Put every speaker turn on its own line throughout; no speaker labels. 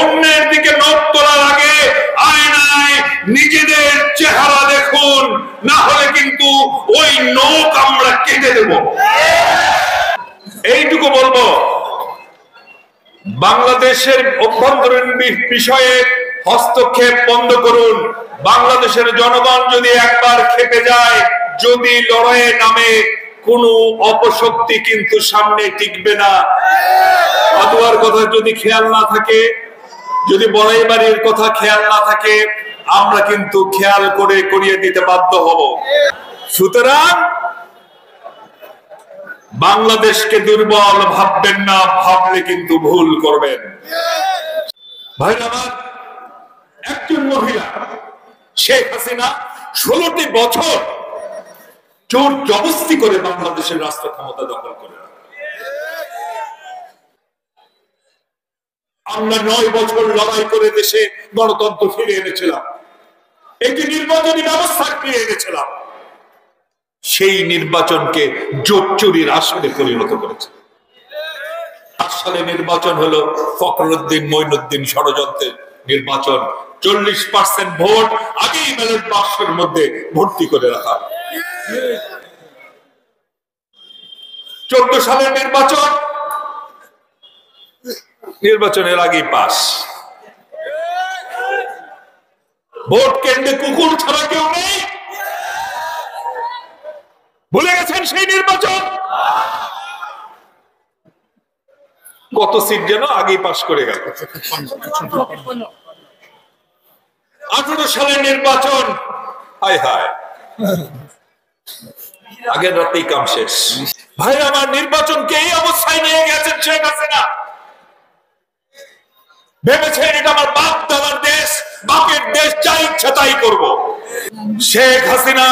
অন্যের দিকে নখ তোলার আগে আয়নায় নিজেদের চেহারা দেখুন, না হলে কিন্তু ওই নখ আমরা কেটে দেব। এইটুকু বলবো, বাংলাদেশের অভ্যন্তরীণ বিষয়ে হস্তক্ষেপ বন্ধ করুন। বাংলাদেশের জনগণ যদি একবার খেপে যায়, যদি লড়াইয়ে নামে, কোন অপশক্তি কিন্তু সামনে টিকবে না। আদুয়ার কথা যদি খেয়াল না থাকে, যদি বড়াই বাড়ির কথা খেয়াল না থাকে, আমরা কিন্তু খেয়াল করে করিয়ে দিতে বাধ্য হব। সুতরাং বাংলাদেশকে দুর্বল ভাববেন না, ভাবলে কিন্তু ভুল করবেন। ভাই আমার, একজন মহিলা শেখ হাসিনা 16টি বছর জোর জবরদস্তি করে বাংলাদেশের রাষ্ট্র ক্ষমতা দখল করে। আমরা 9 বছর লড়াই করে দেশে গণতন্ত্র ফিরে এনেছিলাম, একটি নির্বাচনী ব্যবস্থা ফিরে এনেছিলাম। সেই নির্বাচনকে জোট চুরির আসনে পরিণত করেছে। আসলে নির্বাচন হলো ফখরুদ্দিন মঈনুদ্দিন ষড়যন্ত্রের নির্বাচন। 40% ভোট আগেই ব্যালট বাক্সের মধ্যে ভর্তি করে রাখা। 14 সালের নির্বাচনের আগেই পাস। ভোট কেন্দ্রে কুকুর ছাড়া কেউ নেই। ভুলে গেছেন সেই নির্বাচন? কত সিট যেন আগেই পাস করে গেল। 18 সালের নির্বাচন, হায় হায়, আগের রাতেই কাম শেষ। ভাই আমার, নির্বাচনকে এই অবস্থায় নিয়ে গেছেন শেখ হাসিনা। ভেবেছেন এটা আমার বাপ দাদার দেশ, বাপের দেশ, যা ইচ্ছা তাই করব। শেখ হাসিনা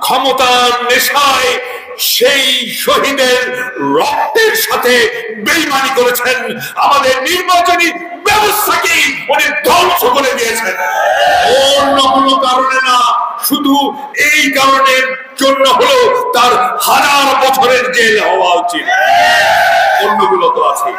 ক্ষমতার নেশায় সেই শহীদের রক্তের সাথে বেইমানি করেছেন। আমাদের নির্বাচনী ব্যবস্থাকে উনি ধ্বংস করে দিয়েছেন। অন্য কোনো কারণে না, শুধু এই কারণের জন্য হলো তার 1000 বছরের জেল হওয়া উচিত। অন্যগুলো তো আছে।